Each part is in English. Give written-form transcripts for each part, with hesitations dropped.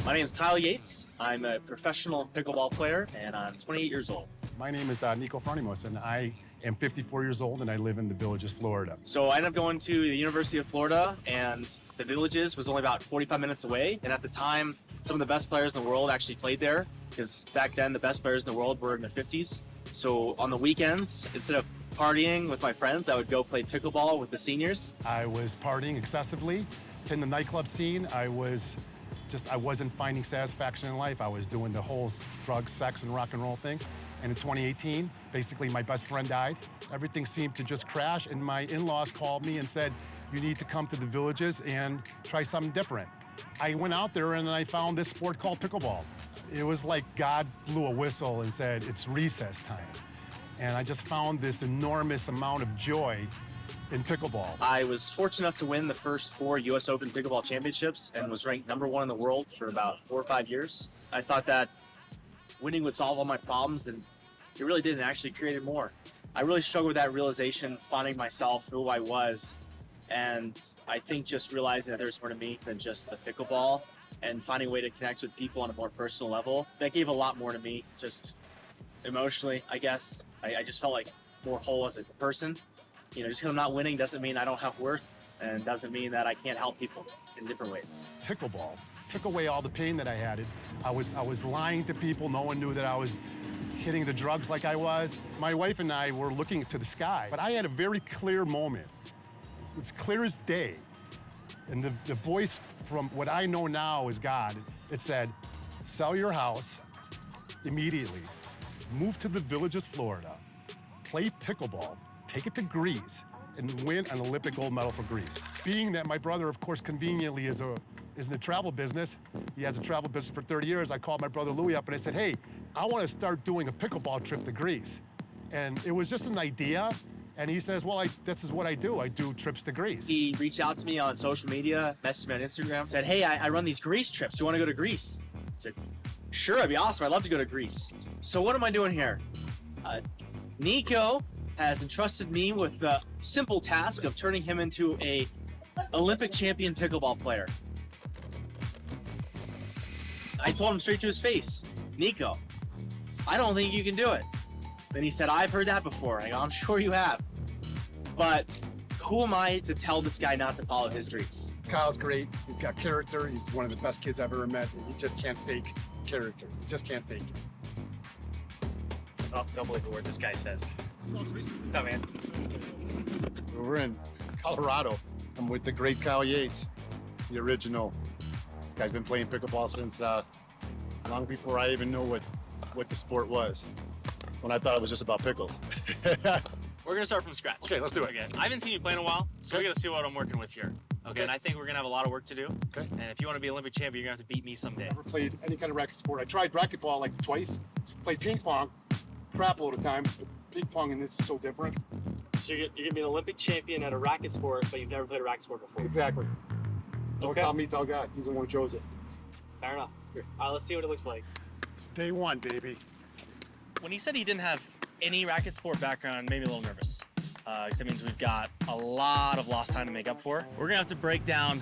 My name is Kyle Yates. I'm a professional pickleball player, and I'm 28 years old. My name is Niko Fronimos, and I am 54 years old, and I live in the Villages, Florida. So I ended up going to the University of Florida, and the Villages was only about 45 minutes away. And at the time, some of the best players in the world actually played there, because back then the best players in the world were in their 50s. So on the weekends, instead of partying with my friends, I would go play pickleball with the seniors. I was partying excessively in the nightclub scene. I wasn't finding satisfaction in life. I was doing the whole drug, sex, and rock and roll thing. And in 2018, basically my best friend died. Everything seemed to just crash, and my in-laws called me and said, you need to come to the Villages and try something different. I went out there and I found this sport called pickleball. It was like God blew a whistle and said, it's recess time. And I just found this enormous amount of joy in pickleball. I was fortunate enough to win the first 4 US Open Pickleball Championships and was ranked #1 in the world for about 4 or 5 years. I thought that winning would solve all my problems, and it really didn't. Actually created more. I really struggled with that realization, finding myself, who I was, and I think just realizing that there's more to me than just the pickleball and finding a way to connect with people on a more personal level. That gave a lot more to me, just emotionally, I guess. I just felt like more whole as a person. You know, just because I'm not winning doesn't mean I don't have worth, and doesn't mean that I can't help people in different ways. Pickleball took away all the pain that I had. I was lying to people. No one knew that I was hitting the drugs like I was. My wife and I were looking to the sky, but I had a very clear moment. It's clear as day. And the voice from what I know now is God. It said, sell your house immediately, move to the Villages, Florida, play pickleball, take it to Greece, and win an Olympic gold medal for Greece. Being that my brother, of course, conveniently is in the travel business, he has a travel business for 30 years, I called my brother Louis up and I said, hey, I want to start doing a pickleball trip to Greece. And it was just an idea, and he says, well, this is what I do trips to Greece. He reached out to me on social media, messaged me on Instagram, said, hey, I run these Greece trips, you want to go to Greece? I said, sure, that'd be awesome, I'd love to go to Greece. So what am I doing here? Niko has entrusted me with the simple task of turning him into a Olympic champion pickleball player. I told him straight to his face, Niko, I don't think you can do it. Then he said, I've heard that before. I go, I'm sure you have. But who am I to tell this guy not to follow his dreams? Kyle's great, he's got character, he's one of the best kids I've ever met, and he just can't fake character. He just can't fake it. Oh, don't believe a word this guy says. What's up, man? We're in Colorado. I'm with the great Kyle Yates, the original. This guy's been playing pickleball since long before I even knew what the sport was, when I thought it was just about pickles. We're gonna start from scratch. Okay, let's do it. Okay. I haven't seen you play in a while, so Okay. we're gonna see what I'm working with here. Okay, and I think we're gonna have a lot of work to do. Okay. And if you want to be Olympic champion, you're gonna have to beat me someday. Never played any kind of racket sport. I tried racquetball like twice. Played ping pong, crap load of time. But ping pong and this is so different. So you're gonna be an Olympic champion at a racket sport, but you've never played a racket sport before. Exactly. Don't Okay. tell me, tell God. He's the one who chose it. Fair enough. Let's see what it looks like. Day one, baby. When he said he didn't have any racket sport background, made me a little nervous. Because that means we've got a lot of lost time to make up for. We're gonna have to break down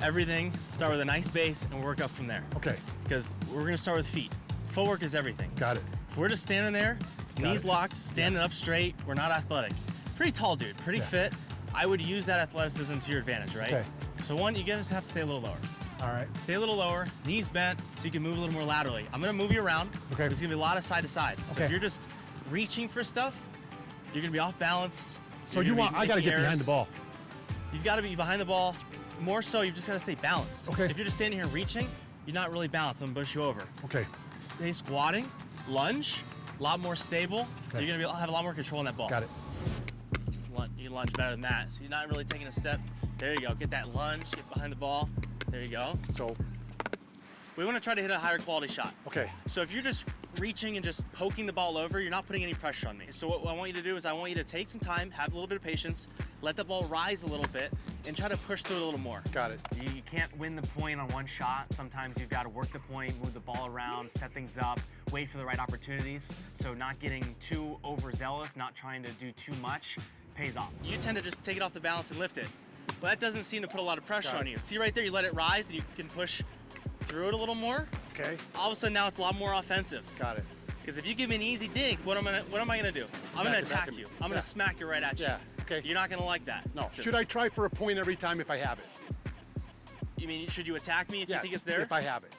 everything, start with a nice base, and work up from there. Okay. Because we're gonna start with feet. Footwork is everything. Got it. If we're just standing there, knees locked, standing up straight, we're not athletic. Pretty tall dude, pretty fit. I would use that athleticism to your advantage, right? Okay. So one, you just have to stay a little lower. All right. Stay a little lower, knees bent, so you can move a little more laterally. I'm gonna move you around. Okay. There's gonna be a lot of side to side. So Okay. if you're just reaching for stuff, you're gonna be off balance. So I gotta get behind the ball. You've gotta be behind the ball. More so, you've just gotta stay balanced. Okay. If you're just standing here reaching, you're not really balanced. I'm gonna push you over. Okay. Stay squatting, lunge, a lot more stable. Okay. You're gonna have a lot more control on that ball. Got it. You lunge better than that. So you're not really taking a step. There you go. Get that lunge, get behind the ball. There you go. So, We want to try to hit a higher quality shot. okay. So if you're just reaching and just poking the ball over, you're not putting any pressure on me. So what I want you to do is I want you to take some time, have a little bit of patience, let the ball rise a little bit, and try to push through it a little more. Got it. You can't win the point on one shot. Sometimes you've got to work the point, move the ball around, set things up, wait for the right opportunities. So not getting too overzealous, not trying to do too much, pays off. You tend to just take it off the balance and lift it. But that doesn't seem to put a lot of pressure Got it. on you. See right there, you let it rise and you can push through it a little more, Okay. all of a sudden now it's a lot more offensive. Got it. Because if you give me an easy dink, what am I gonna do? I'm gonna attack you. I'm gonna smack you right at you. Yeah. Okay. You're not gonna like that. No. So, Should I try for a point every time if I have it? you mean should you attack me if you Yes, think it's there? if I have it.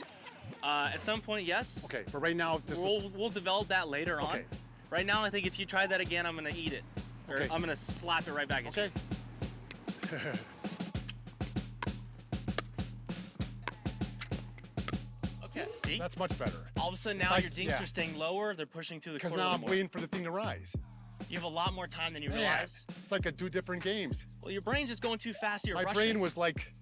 At some point, yes. Okay. For right now, this is We'll develop that later on. Okay. Right now, I think if you try that again, I'm gonna eat it, or Okay. I'm gonna slap it right back at okay. you. Okay. See? That's much better. All of a sudden now Like, your dinks yeah. are staying lower. They're pushing through the Because court a now little I'm more. waiting for the thing to rise. You have a lot more time than you Yeah. realize. It's like I do different games. Well, your brain's just going too fast. You're My rushing. brain was like,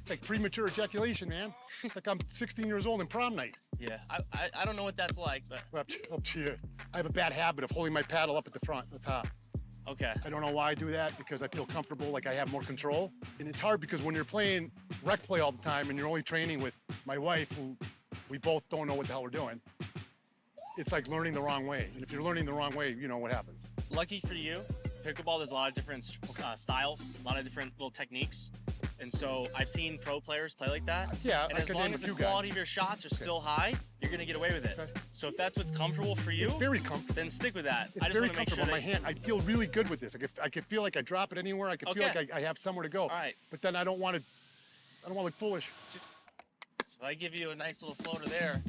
It's like premature ejaculation, man. It's like I'm 16 years old in prom night. Yeah, I don't know what that's like, but Up to you. I have a bad habit of holding my paddle up at the front, the top. okay. I don't know why I do that, because I feel comfortable, like I have more control. And it's hard because when you're playing rec play all the time and you're only training with my wife, who we both don't know what the hell we're doing, it's like learning the wrong way. And if you're learning the wrong way, you know what happens. Lucky for you, pickleball, there's a lot of different styles, a lot of different little techniques. And so I've seen pro players play like that. Yeah, and I as could long name a as the few quality guys. of your shots are still high, you're gonna get away with it. Okay. So if that's what's comfortable for you, It's very comfortable. then stick with that. It's I just very want to make sure comfortable. that My hand, I feel really good with this. I can feel like I drop it anywhere. I can feel Okay. like I have somewhere to go. All right. But then I don't want to look foolish. So if I give you a nice little floater there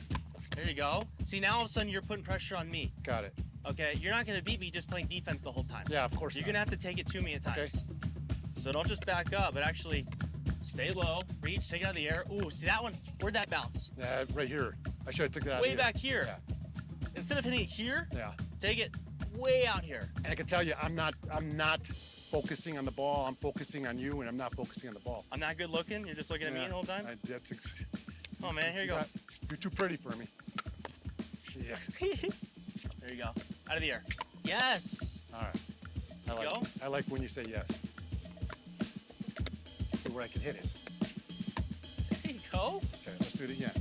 you go. See, now all of a sudden you're putting pressure on me. Got it. Okay, you're not gonna beat me just playing defense the whole time. Yeah, of course You're not. gonna have to take it to me at Okay. times. So don't just back up, but actually stay low, reach, take it out of the air. Ooh, see that one? Where'd that bounce? Yeah, right here. I should have took that out. Way here. back here. Yeah. Instead of hitting it here, Yeah. take it way out here. And I can tell you, I'm not focusing on the ball. I'm focusing on you, and I'm not focusing on the ball. I'm not good looking. You're just looking at me Yeah, the whole time. that's Oh man, here you go. You're too pretty for me. Yeah. There you go. Out of the air. Yes. All right. Go. I like when you say yes. See where I can hit it. There you go. Okay, let's do it again.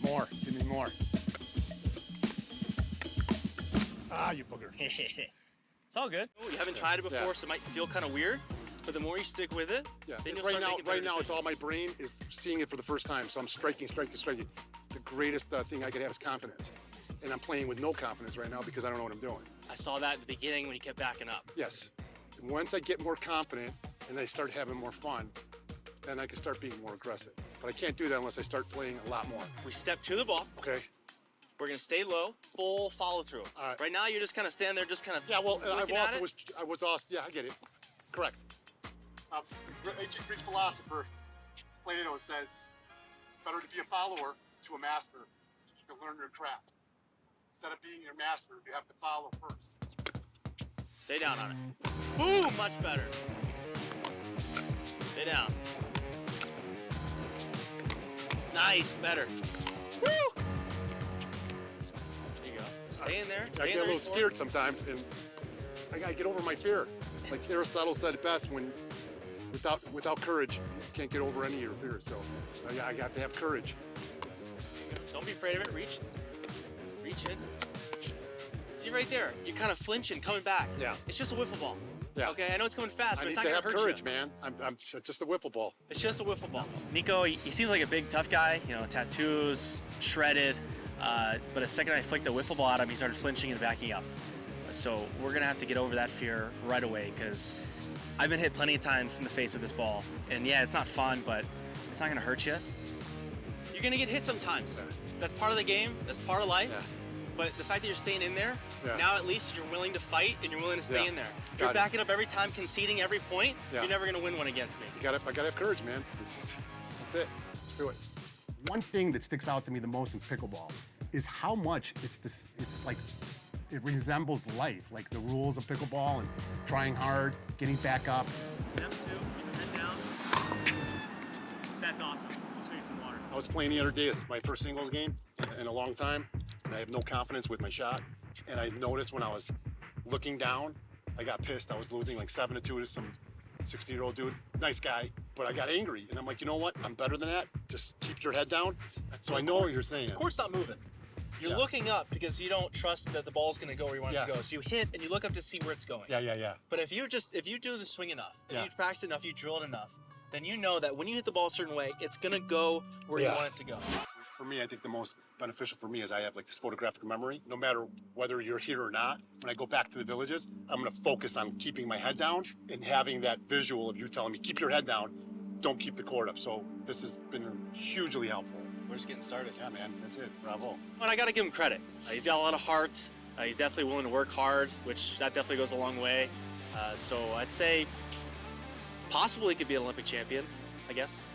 More. Give me more. Ah, you booger. It's all good. You haven't tried it before, Yeah. so it might feel kind of weird. But the more you stick with it, Yeah. then you'll Right start now, making better it's all my decisions. brain is seeing it for the first time. So I'm striking. The greatest thing I could have is confidence. And I'm playing with no confidence right now because I don't know what I'm doing. I saw that at the beginning when you kept backing up. Yes. Once I get more confident and I start having more fun, then I can start being more aggressive. But I can't do that unless I start playing a lot more. We step to the ball. Okay? We're gonna stay low, full follow through. All right. Right now, you're just kind of standing there, just kind of. Yeah, well, looking at it. yeah, I get it. Correct. Ancient Greek philosopher Plato says it's better to be a follower to a master to learn your craft. Instead of being your master, you have to follow first. Stay down on it. Boom, much better. Stay down. Nice, better. Woo! There you go. Stay in there. I get a little scared sometimes, and I gotta get over my fear. Like Aristotle said it best, when without courage, you can't get over any of your fears. So I have to have courage. Don't be afraid of it. Reach. Reach in. See right there. You're kind of flinching, coming back. Yeah. It's just a wiffle ball. Yeah. Okay, I know it's coming fast, I but it's need not to gonna have hurt courage, you. man. I'm just a wiffle ball. It's just a wiffle ball. Niko, he seems like a big, tough guy. You know, tattoos, shredded. But the second I flicked the wiffle ball at him, he started flinching and backing up. So we're gonna have to get over that fear right away, because I've been hit plenty of times in the face with this ball. And yeah, it's not fun, but it's not gonna hurt you. You're gonna get hit sometimes. That's part of the game. That's part of life. Yeah. But the fact that you're staying in there, Yeah. now at least you're willing to fight and you're willing to stay Yeah. in there. If Got you're it. backing up every time, conceding every point, Yeah. you're never gonna win one against me. I gotta have courage, man. That's it. Let's do it. One thing that sticks out to me the most in pickleball is how much it's like it resembles life, like the rules of pickleball and trying hard, getting back up. Step 2, keep your head down. That's awesome. Let's go get some water. I was playing the other day, it's my first singles game in a long time, and I have no confidence with my shot. And I noticed when I was looking down, I got pissed. I was losing like 7-2 to some 60-year-old dude. Nice guy, but I got angry. And I'm like, you know what? I'm better than that. Just keep your head down. So I know what you're saying. Of course, not moving. You're Yeah. looking up because you don't trust that the ball's gonna go where you want it Yeah. to go. So you hit and you look up to see where it's going. Yeah. But if you do the swing enough, if Yeah. you practice enough, you drill it enough, then you know that when you hit the ball a certain way, it's gonna go where you Yeah. want it to go. For me, I think the most beneficial for me is I have like this photographic memory. No matter whether you're here or not, when I go back to the villages, I'm gonna focus on keeping my head down and having that visual of you telling me, keep your head down, don't keep the cord up. So this has been hugely helpful. We're just getting started. Yeah, man, that's it. Bravo. And I gotta give him credit. He's got a lot of heart. He's definitely willing to work hard, which that definitely goes a long way. So I'd say it's possible he could be an Olympic champion, I guess.